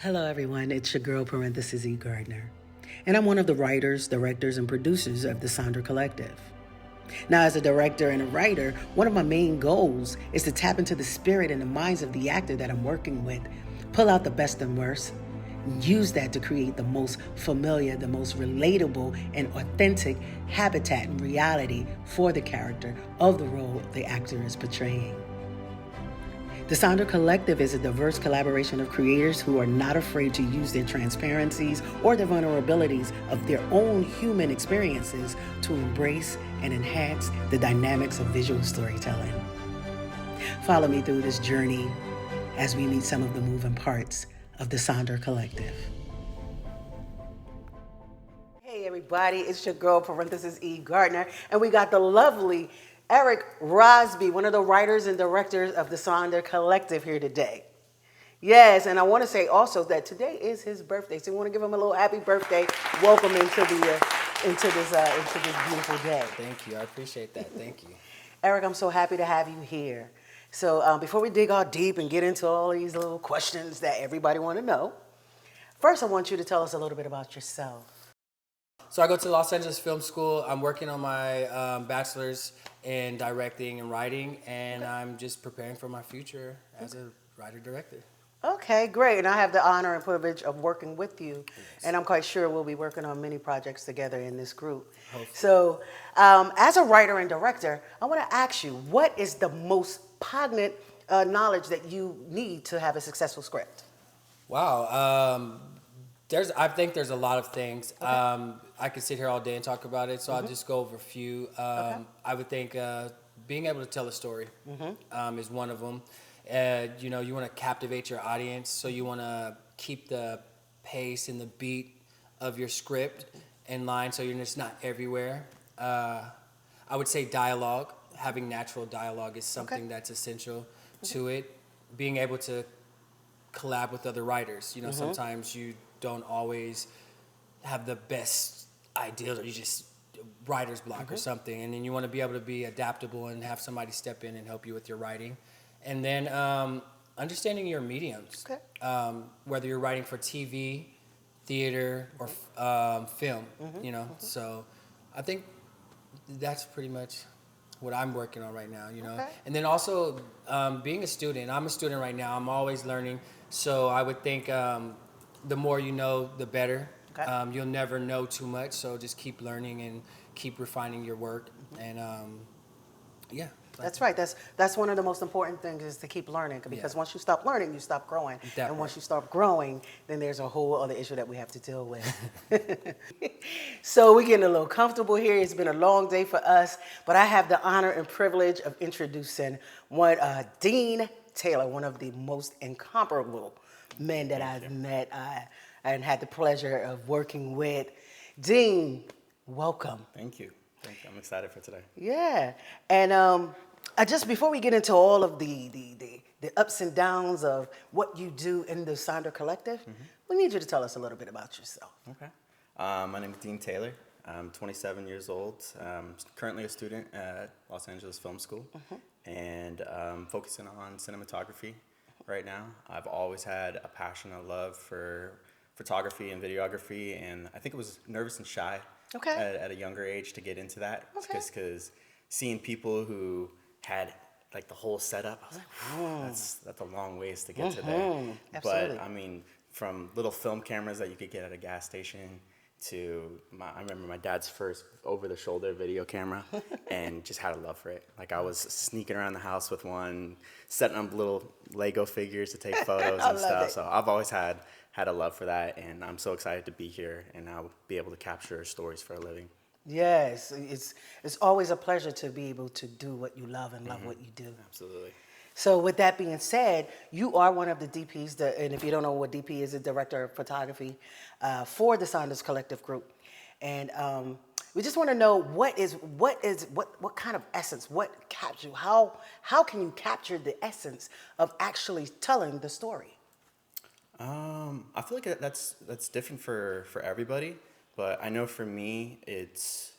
Hello, everyone. It's your girl, parentheses E. Gardner. And I'm one of the writers, directors, and producers of the Sonder Collective. Now, as a director and a writer, one of my main goals is to tap into the spirit and the minds of the actor that I'm working with, pull out the best and worst, and use that to create the most familiar, the most relatable, and authentic habitat and reality for the character of the role the actor is portraying. The Sonder Collective is a diverse collaboration of creators who are not afraid to use their transparencies or the vulnerabilities of their own human experiences to embrace and enhance the dynamics of visual storytelling. Follow me through this journey as we meet some of the moving parts of the Sonder Collective. Hey everybody, it's your girl, parentheses E. Gardner, and we got the lovely Eric Rosby, one of the writers and directors of the Sonder Collective here today. Yes, and I want to say also that today is his birthday, so we want to give him a little happy birthday. Welcome into this beautiful day. Thank you. I appreciate that. Thank you. Eric, I'm so happy to have you here. So before we dig all deep and get into all these little questions that everybody want to know, first I want you to tell us a little bit about yourself. So I go to Los Angeles Film School. I'm working on my bachelor's in directing and writing, and I'm just preparing for my future as a writer-director. Okay, great. And I have the honor and privilege of working with you. Yes. And I'm quite sure we'll be working on many projects together in this group. Hopefully. So as a writer and director, I want to ask you, what is the most poignant knowledge that you need to have a successful script? Wow. I think there's a lot of things. Okay. I could sit here all day and talk about it, so I'll just go over a few. I would think being able to tell a story is one of them. You want to captivate your audience, so you want to keep the pace and the beat of your script in line, so you're just not everywhere. I would say dialogue. Having natural dialogue is something that's essential to it. Being able to collab with other writers. Sometimes you don't always have the best ideas, or you just writer's block or something, and then you want to be able to be adaptable and have somebody step in and help you with your writing. And then understanding your mediums, whether you're writing for TV, theater, or film, So I think that's pretty much what I'm working on right now, And then also being a student. I'm a student right now. I'm always learning. So I would think the more you know, the better. Okay. You'll never know too much, so just keep learning and keep refining your work. And That's right. That's one of the most important things, is to keep learning, because once you stop learning, you stop growing. And once you stop growing, then there's a whole other issue that we have to deal with. So we're getting a little comfortable here. It's been a long day for us, but I have the honor and privilege of introducing Dean Taylor, one of the most incomparable men that I've met and had the pleasure of working with. Dean, welcome. Thank you. I'm excited for today. Yeah, and just before we get into all of the ups and downs of what you do in the Sonder Collective, we need you to tell us a little bit about yourself. Okay. My name is Dean Taylor. I'm 27 years old. I'm currently a student at Los Angeles Film School, and focusing on cinematography right now. I've always had a passion, a love for photography and videography, and I think it was nervous and shy at a younger age to get into that. Just because seeing people who had like the whole setup, I was like, that's a long ways to get to there. Absolutely. But I mean, from little film cameras that you could get at a gas station to I remember my dad's first over-the-shoulder video camera, and just had a love for it. Like, I was sneaking around the house with one, setting up little Lego figures to take photos and stuff. So I've always had a love for that, and I'm so excited to be here and now be able to capture stories for a living. Yes, it's always a pleasure to be able to do what you love and love what you do. Absolutely. So with that being said, you are one of the DPs, and if you don't know what DP is, a director of photography for the Sonder Collective group. And we just want to know what kind of essence, what captures you? How can you capture the essence of actually telling the story? I feel like that's different for everybody, but I know for me, it's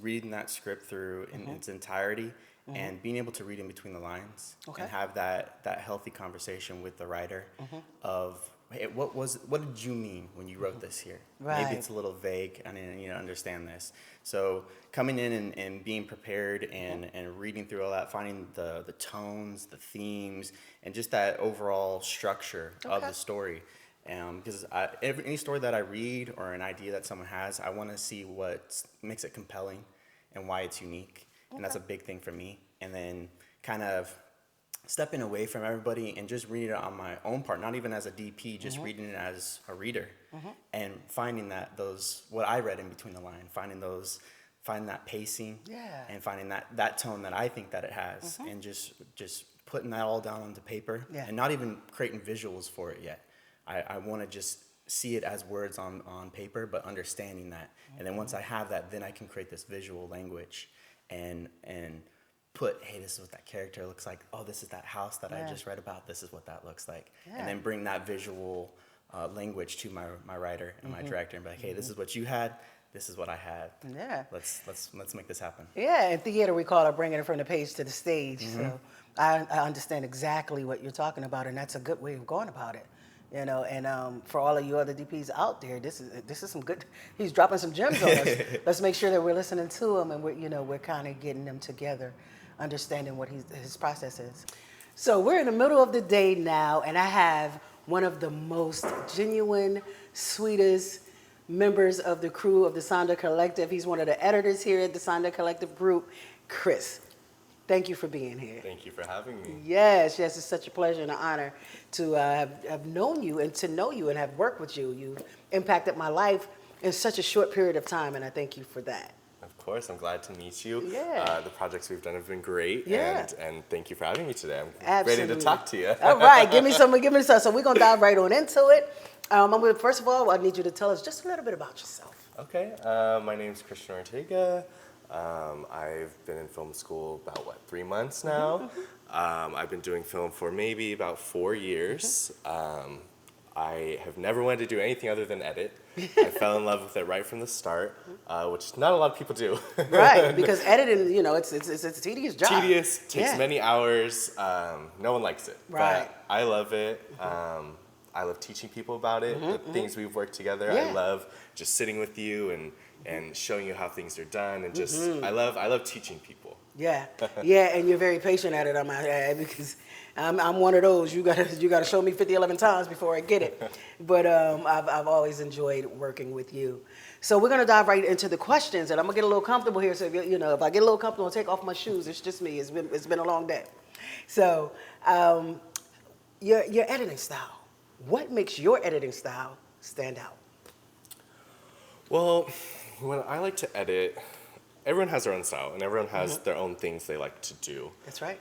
reading that script through in its entirety, and being able to read in between the lines and have that healthy conversation with the writer of hey, what did you mean when you wrote this here? Right. Maybe it's a little vague. I didn't understand this. So coming in and being prepared and reading through all that, finding the tones, the themes, and just that overall structure of the story. Because any story that I read or an idea that someone has, I want to see what makes it compelling and why it's unique. And that's a big thing for me. And then kind of stepping away from everybody and just reading it on my own part, not even as a DP, just reading it as a reader, and finding what I read in between the line, finding that pacing, and finding that tone that I think that it has, and just putting that all down onto paper, and not even creating visuals for it yet. I want to just see it as words on paper, but understanding that, and then once I have that, then I can create this visual language, and put, hey, this is what that character looks like. Oh, this is that house that I just read about. This is what that looks like. And then bring that visual language to my writer and my director and be like, hey, this is what you had. This is what I had. Yeah. Let's make this happen. Yeah, in theater we call it bringing it from the page to the stage. So I understand exactly what you're talking about, and that's a good way of going about it. And for all of you other DPs out there, this is some good. He's dropping some gems on us. Let's make sure that we're listening to him, and we're kind of getting them together, understanding what his process is. So we're in the middle of the day now, and I have one of the most genuine, sweetest members of the crew of the Sonder Collective. He's one of the editors here at the Sonder Collective group, Chris. Thank you for being here. Thank you for having me. Yes, it's such a pleasure and an honor to have known you and to know you and have worked with you. You've impacted my life in such a short period of time, and I thank you for that. Of course, I'm glad to meet you. Yeah. The projects we've done have been great, Yeah. and thank you for having me today. I'm Absolutely. ready to talk to you. All right, give me some. So we're gonna dive right on into it. First of all, I need you to tell us just a little bit about yourself. Okay, my name's Christian Ortega. I've been in film school about, 3 months now. I've been doing film for maybe about 4 years. I have never wanted to do anything other than edit. I fell in love with it right from the start, which not a lot of people do. Right, because editing, it's a tedious job. Tedious, takes many hours. No one likes it. Right. But I love it. I love teaching people about it, the things we've worked together. I love just sitting with you and showing you how things are done, and just I love teaching people. Yeah, and you're very patient at it, I might add, because I'm one of those. You gotta show me 50, 11 times before I get it. But I've always enjoyed working with you. So we're gonna dive right into the questions, and I'm gonna get a little comfortable here. So if I get a little comfortable, I'll take off my shoes. It's just me. It's been a long day. So your editing style. What makes your editing style stand out? Well, when I like to edit, everyone has their own style, and everyone has their own things they like to do. That's right.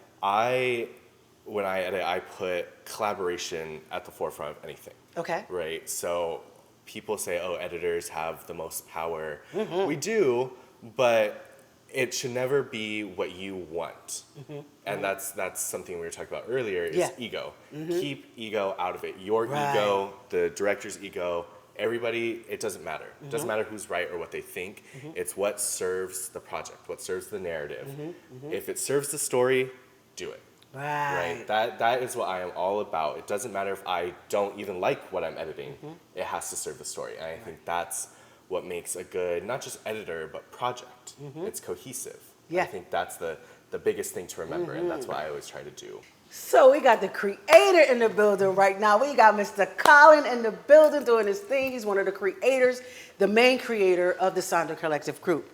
When I edit, I put collaboration at the forefront of anything. Okay. Right? So people say, oh, editors have the most power. We do, but it should never be what you want. And that's something we were talking about earlier, is ego. Keep ego out of it. Your ego, the director's ego, everybody, it doesn't matter. It doesn't matter who's right or what they think. It's what serves the project, what serves the narrative. If it serves the story, do it. Right. That is what I am all about. It doesn't matter if I don't even like what I'm editing. It has to serve the story. And I think that's what makes a good, not just editor, but project. It's cohesive. Yeah. I think that's the biggest thing to remember, and that's what I always try to do. So we got the creator in the building right now. We got Mr. Colin in the building doing his thing. He's one of the creators, the main creator of the Sonder Collective group.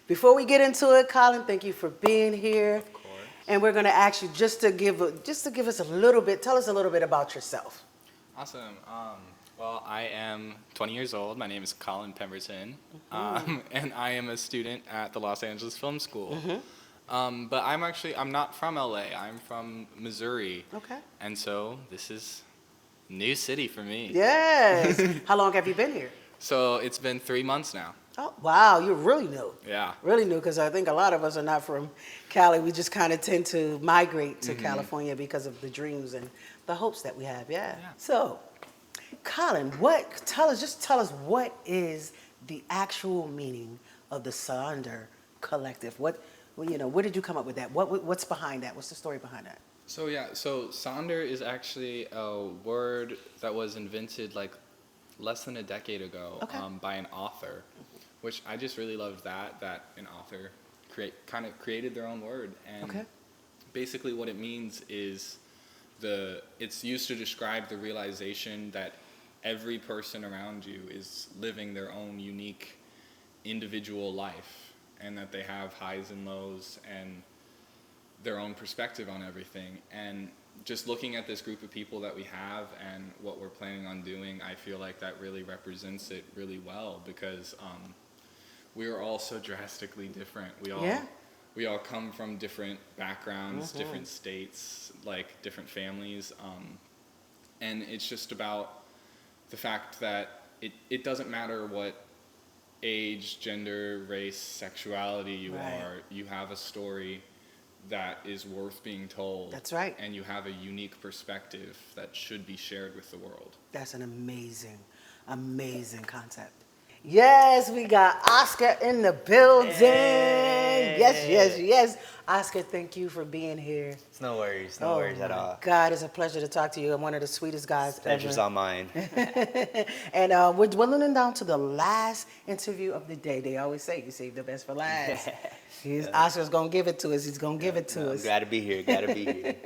Before we get into it, Colin, thank you for being here. Of course. And we're going to ask you just to give us a little bit, tell us a little bit about yourself. Awesome. Well, I am 20 years old. My name is Colin Pemberton, and I am a student at the Los Angeles Film School. But I'm not from LA. I'm from Missouri. Okay. And so this is new city for me. Yes. How long have you been here? So it's been 3 months now. Oh, wow. You're really new. Yeah. Really new, because I think a lot of us are not from Cali. We just kind of tend to migrate to California because of the dreams and the hopes that we have. Yeah. So, Colin, tell us what is the actual meaning of the Sonder Collective? Where did you come up with that? What's behind that? What's the story behind that? So Sonder is actually a word that was invented like less than a decade ago by an author, which I just really loved that an author kind of created their own word. And basically what it means is it's used to describe the realization that every person around you is living their own unique individual life, and that they have highs and lows and their own perspective on everything. And just looking at this group of people that we have and what we're planning on doing, I feel like that really represents it really well, because we are all so drastically different. We all come from different backgrounds, different states, like different families, and it's just about the fact that it doesn't matter what age, gender, race, sexuality you are, you have a story that is worth being told. That's right. And you have a unique perspective that should be shared with the world. That's an amazing, amazing concept. Yes, we got Oscar in the building. Hey. Yes. Oscar, thank you for being here. It's no worries at all. God, it's a pleasure to talk to you. I'm one of the sweetest guys ever. Pleasure's all mine. And we're dwindling down to the last interview of the day. They always say you save the best for last. Oscar's going to give it to us. He's going to give it to us. Gotta be here.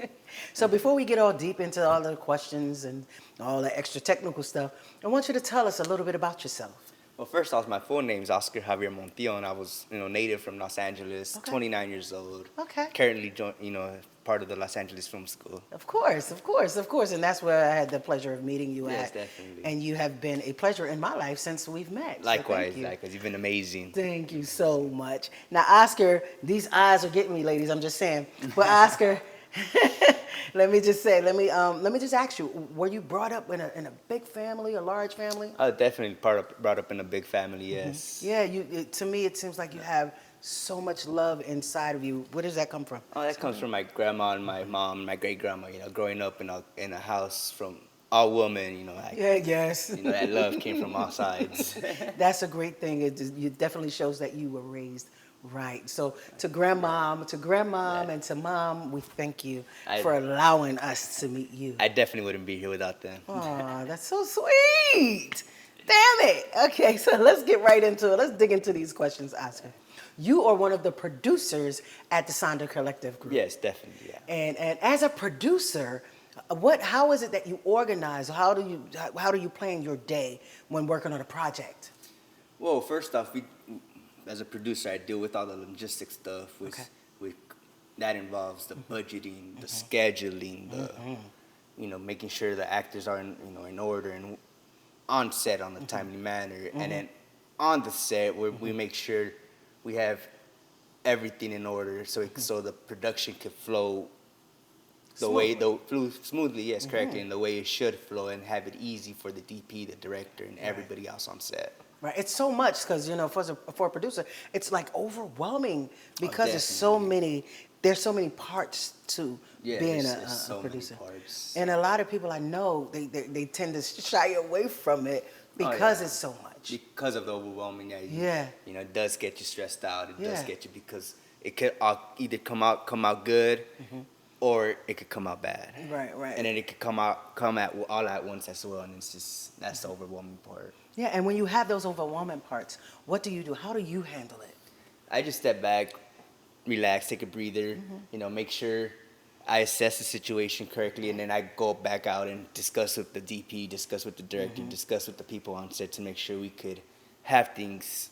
So before we get all deep into all the questions and all the extra technical stuff, I want you to tell us a little bit about yourself. Well, first off, my full name's Oscar Javier Montiel, and I was, native from Los Angeles, 29 years old. Okay. Currently, part of the Los Angeles Film School. Of course. And that's where I had the pleasure of meeting you at. Yes, definitely. And you have been a pleasure in my life since we've met. Likewise, you've been amazing. Thank you so much. Now, Oscar, these eyes are getting me, ladies. I'm just saying. But Oscar, let me just ask you: were you brought up in a big family, a large family? Definitely brought up in a big family. Yes. Yeah. To me, it seems like you have so much love inside of you. Where does that come from? Oh, that comes from my grandma and my mom and my great grandma. Growing up in a house from all women. Yes. That love came from all sides. That's a great thing. It definitely shows that you were raised right. So to grandmom, and to mom, we thank you for allowing us to meet you. I definitely wouldn't be here without them. Oh, that's so sweet. Damn it. Okay, so let's get right into it. Let's dig into these questions, Oscar. You are one of the producers at the Sonder Collective group. Yes, definitely. Yeah. And as a producer, how is it that you organize? How do you plan your day when working on a project? Well, first off, as a producer, I deal with all the logistics stuff, which that involves the budgeting, the scheduling, the making sure the actors are in order and on set on a timely manner, and then on the set we make sure we have everything in order so the production can flow smoothly, yes, correctly, and the way it should flow, and have it easy for the DP, the director, and everybody else on set. Right, it's so much because for a producer, it's like overwhelming because there's so many parts to being a producer. Many parts. And a lot of people I know they tend to shy away from it because it's so much. Because of the overwhelming, it does get you stressed out. It does get you because it could either come out good, or it could come out bad. Right. And then it could come at all at once as well, and that's the overwhelming part. Yeah, and when you have those overwhelming parts, what do you do? How do you handle it? I just step back, relax, take a breather, make sure I assess the situation correctly, and then I go back out and discuss with the DP, discuss with the director, discuss with the people on set to make sure we could have things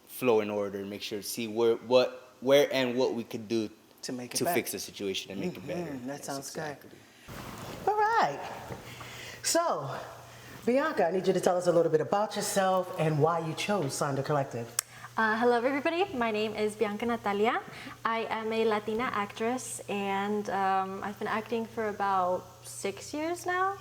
flow in order and make sure to see where and what we could do to fix the situation and make it better. That sounds good. All right. So, Bianca, I need you to tell us a little bit about yourself and why you chose Sonder Collective. Hello, everybody. My name is Bianca Natalia. I am a Latina actress, and I've been acting for about 6 years now.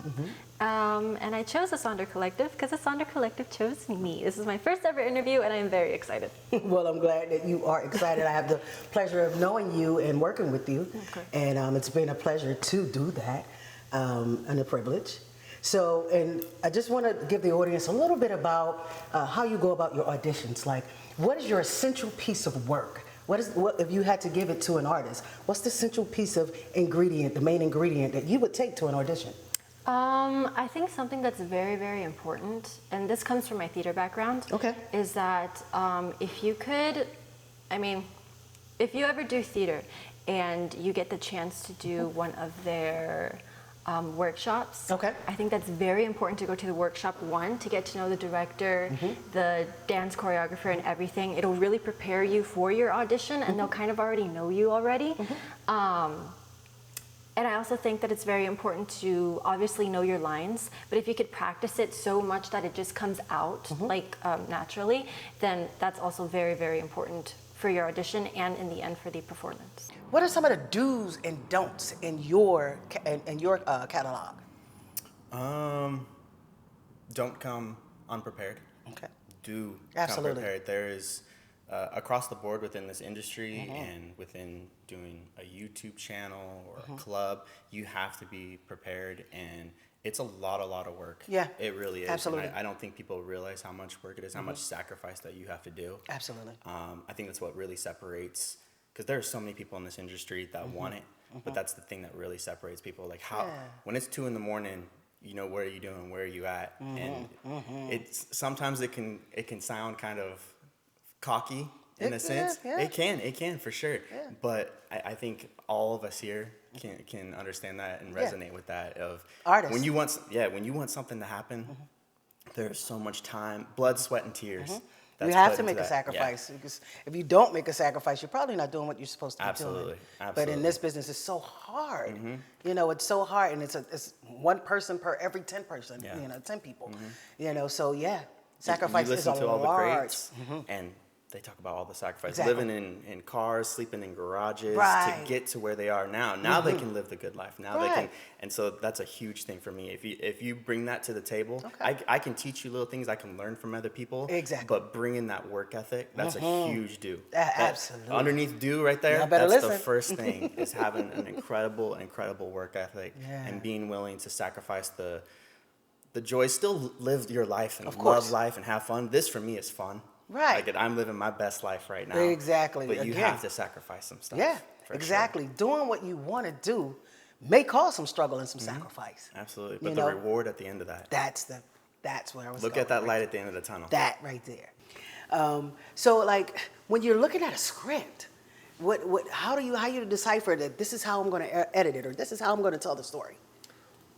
And I chose the Sonder Collective because the Sonder Collective chose me. This is my first ever interview, and I'm very excited. Well, I'm glad that you are excited. I have the pleasure of knowing you and working with you. Okay. And it's been a pleasure to do that, and a privilege. So, and I just want to give the audience a little bit about how you go about your auditions. Like, what is your essential piece of work What if you had to give it to an artist? What's the central piece of ingredient, the main ingredient that you would take to an audition? I think something that's very, very important, and this comes from my theater background, Okay. is that if you could, I mean, if you ever do theater and you get the chance to do one of their workshops, Okay. I think that's very important to go to the workshop, one, to get to know the director, the dance choreographer, and everything. It'll really prepare you for your audition, and they'll kind of already know you already. And I also think that it's very important to obviously know your lines, but if you could practice it so much that it just comes out like naturally, then that's also very, very important for your audition and in the end for the performance. What are some of the do's and don'ts in your catalog? Don't come unprepared. Okay. Do Absolutely. come prepared. There is across the board within this industry and within doing a YouTube channel or a club, you have to be prepared, and it's a lot of work. Yeah. It really is. Absolutely. And I don't think people realize how much work it is, how much sacrifice that you have to do. Absolutely. I think that's what really separates, because there are so many people in this industry that want it, but that's the thing that really separates people. Like when it's 2 a.m, you know, what are you doing? Where are you at? And it's sometimes it can sound kind of cocky in a sense. Yeah. It can for sure. Yeah. But I think all of us here can understand that and resonate with that. Of Artists. when you want something to happen, there's so much time, blood, sweat, and tears. You that's have put to into make a that. sacrifice, because if you don't make a sacrifice, you're probably not doing what you're supposed to be Absolutely. doing. But in Absolutely. this business, it's so hard. You know, it's so hard, and it's one person per every 10 person. Yeah. You know, 10 people. You know, so yeah, You sacrifice is listen a to all the large. greats, and they talk about all the sacrifice. Exactly. Living in cars, sleeping in garages Right. to get to where they are now. Now they can live the good life. Now they can, Right. and so that's a huge thing for me. If you bring that to the table, Okay. I can teach you little things. I can learn from other people. Exactly. But bringing that work ethic, that's a huge do. Absolutely. Underneath do right there, Y'all better that's the listen. first thing, is having an incredible work ethic Yeah. and being willing to sacrifice the joy. Still live your life and Of course. love life and have fun. This for me is fun. Right. Like, I'm living my best life right now. Exactly. But you Again. have to sacrifice some stuff. Yeah, for exactly. sure. Doing what you want to do may cause some struggle and some sacrifice. Absolutely. You But the know? reward at the end of that. That's where I was Look going at that right light there. at the end of the tunnel. That right there. So like when you're looking at a script, how do you decipher that this is how I'm going to edit it, or this is how I'm going to tell the story?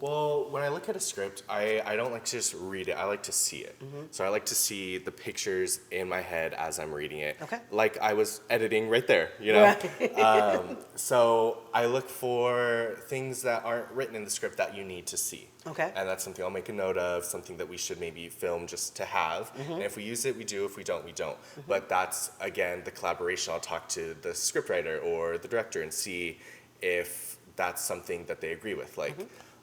Well, when I look at a script, I don't like to just read it. I like to see it. So I like to see the pictures in my head as I'm reading it. Okay. Like I was editing right there, you know? Right. So I look for things that aren't written in the script that you need to see. Okay. And that's something I'll make a note of, something that we should maybe film just to have. And if we use it, we do. If we don't, we don't. But that's, again, the collaboration. I'll talk to the scriptwriter or the director and see if that's something that they agree with. Like,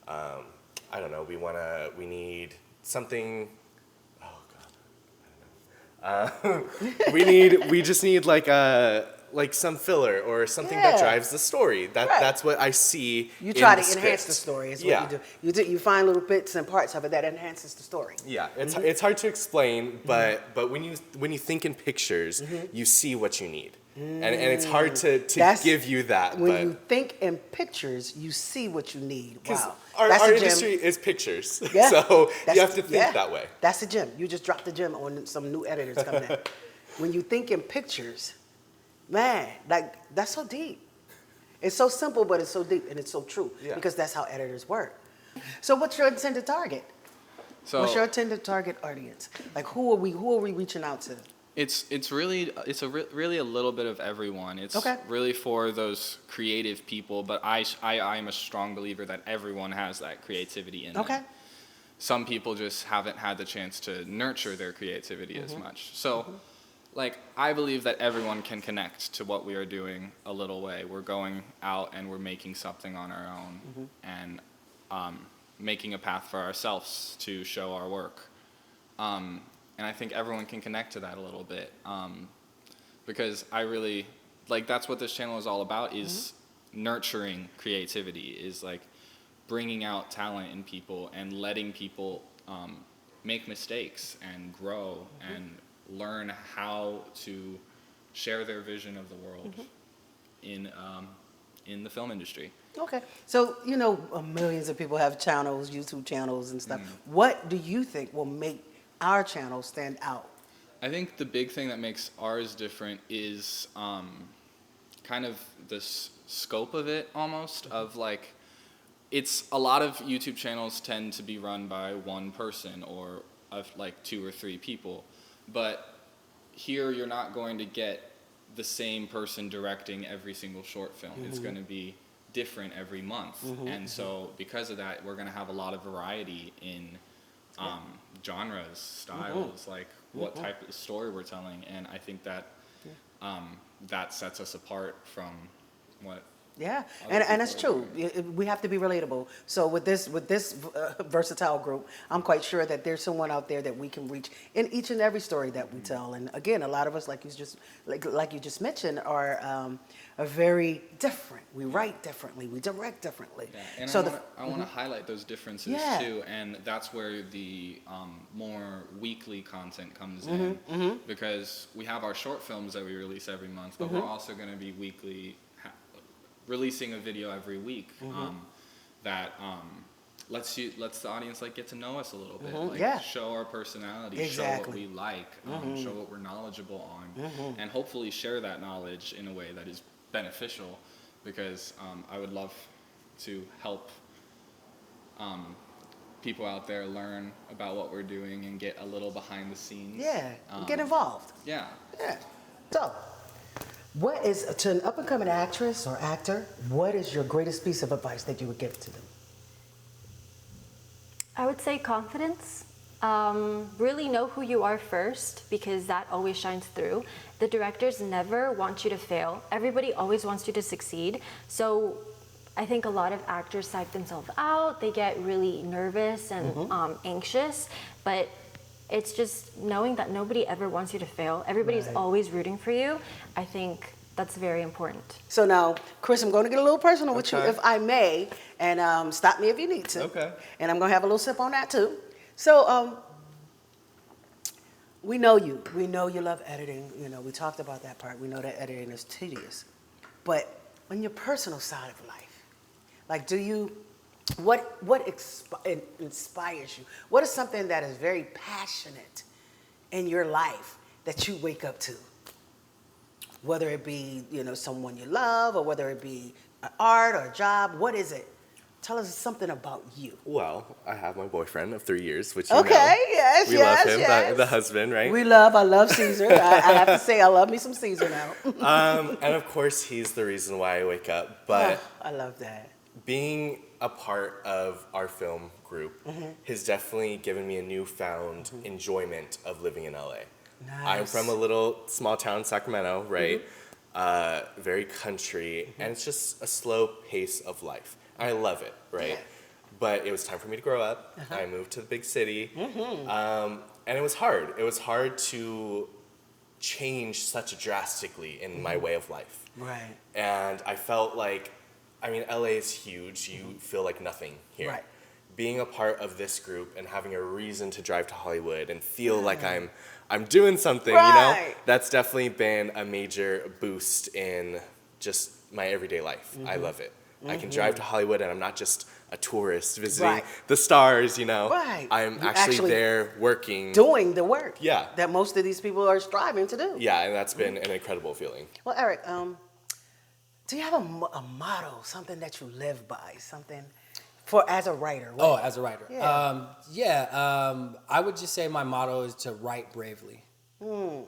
I don't know, we need something, oh God, I don't know. We just need like some filler or something that Yeah. drives the story. Right. That's what I see. You in try to the enhance script. the story is Yeah. what you do. You find little bits and parts of it that enhances the story. Yeah, it's hard to explain, but when you think in pictures, you see what you need, and it's hard to That's- give you that. When but you think in pictures, you see what you need. because Wow. our That's a gem. industry is pictures, Yeah. so That's- you have to think yeah. that way. That's the gem. You just dropped the gem on some new editors coming in. When you think in pictures, man, like that's so deep. It's so simple, but it's so deep and it's so true, Yeah. because that's how editors work. So what's your intended target? What's your intended target audience? Like who are we reaching out to? It's really a little bit of everyone. It's Okay. really for those creative people, but I am a strong believer that everyone has that creativity in them. Okay. Some people just haven't had the chance to nurture their creativity as much. So, like, I believe that everyone can connect to what we are doing a little way. We're going out and we're making something on our own and making a path for ourselves to show our work. And I think everyone can connect to that a little bit, because I really, like, that's what this channel is all about, is nurturing creativity, is like bringing out talent in people and letting people make mistakes and grow and learn how to share their vision of the world in the film industry. Okay. So, you know, millions of people have channels, YouTube channels and stuff. What do you think will make our channel stand out? I think the big thing that makes ours different is kind of this scope of it almost, of like, it's a lot of YouTube channels tend to be run by one person or of like 2 or 3 people, but here you're not going to get the same person directing every single short film. It's going to be different every month, and so because of that, we're going to have a lot of variety in genres, styles, like what type of story we're telling, and I think that that sets us apart from what. Yeah, other and it's people true. We have to be relatable. So with this versatile group, I'm quite sure that there's someone out there that we can reach in each and every story that we tell. And again, a lot of us, like you just mentioned, are very different. We write differently. We direct differently. Yeah, and so I want to highlight those differences too, and that's where the more weekly content comes in, because we have our short films that we release every month, but we're also going to be weekly. Releasing a video every week that lets the audience like get to know us a little bit, like show our personality, show what we like, show what we're knowledgeable on, and hopefully share that knowledge in a way that is beneficial, because I would love to help people out there learn about what we're doing and get a little behind the scenes. Yeah, get involved. Yeah. Yeah. So, what is, to an up-and-coming actress or actor, what is your greatest piece of advice that you would give to them? I would say confidence. Really know who you are first, because that always shines through. The directors never want you to fail. Everybody always wants you to succeed. So I think a lot of actors psych themselves out. They get really nervous and anxious, but it's just knowing that nobody ever wants you to fail. Everybody's always rooting for you. I think that's very important. So now, Chris, I'm going to get a little personal with you, if I may, and stop me if you need to. Okay. And I'm going to have a little sip on that too. So we know you. We know you love editing. You know, we talked about that part. We know that editing is tedious. But on your personal side of life, like, do you, what inspires you? What is something that is very passionate in your life that you wake up to? Whether it be, you know, someone you love, or whether it be art or a job, what is it? Tell us something about you. Well, I have my boyfriend of 3 years, which you Okay, know. yes, we yes, love him, yes. the husband, right? I love Caesar. I have to say, I love me some Caesar now. And of course, he's the reason why I wake up. But I love that. being a part of our film group has definitely given me a newfound enjoyment of living in LA. Nice. I'm from a little small town, Sacramento, right? Very country, and it's just a slow pace of life. I love it, right? Yeah. But it was time for me to grow up. I moved to the big city, and it was hard. It was hard to change such drastically in my way of life. Right. And I felt like, I mean, LA is huge. You feel like nothing here. Right. Being a part of this group and having a reason to drive to Hollywood and feel like I'm doing something, you know, Right. that's definitely been a major boost in just my everyday life. I love it. I can drive to Hollywood and I'm not just a tourist visiting the stars, you know. Right. I'm You're actually there working. Doing the work. Yeah. That most of these people are striving to do. Yeah, and that's been an incredible feeling. Well, Eric, do you have a motto, something that you live by, something for as a writer? Oh, as a writer. Yeah. I would just say my motto is to write bravely.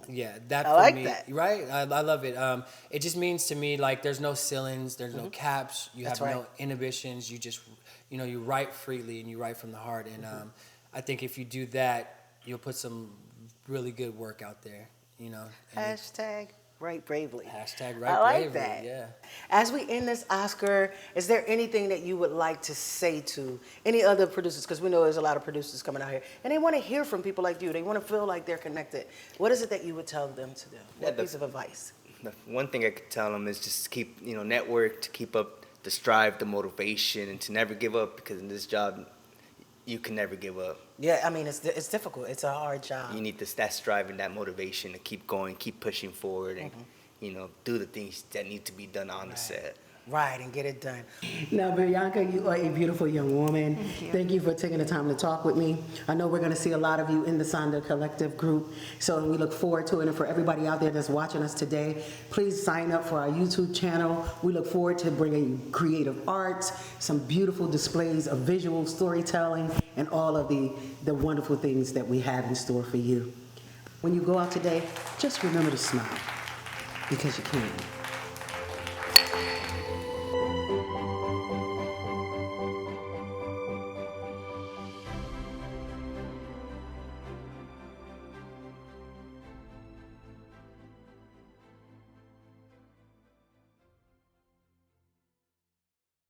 Yeah, that I for like me, that. right? I love it. It just means to me, like, there's no ceilings, there's no caps, you That's have no right. inhibitions. You just, you know, you write freely and you write from the heart. And I think if you do that, you'll put some really good work out there, you know. And Hashtag write bravely. hashtag write I like bravely. that. Yeah. As we end this Oscar, is there anything that you would like to say to any other producers? Because we know there's a lot of producers coming out here, and they want to hear from people like you. They want to feel like they're connected. What is it that you would tell them to do? What piece of advice? The one thing I could tell them is just keep, network, to keep up the strive, the motivation, and to never give up, because in this job, you can never give up. Yeah, I mean, it's difficult. It's a hard job. You need that drive and that motivation to keep going, keep pushing forward, and do the things that need to be done on the set. Right, and get it done. Now, Bianca, you are a beautiful young woman. Thank you. Thank you for taking the time to talk with me. I know we're going to see a lot of you in the Sonder Collective group, so we look forward to it. And for everybody out there that's watching us today, please sign up for our YouTube channel. We look forward to bringing you creative arts, some beautiful displays of visual storytelling, and all of the wonderful things that we have in store for you. When you go out today, just remember to smile, because you can.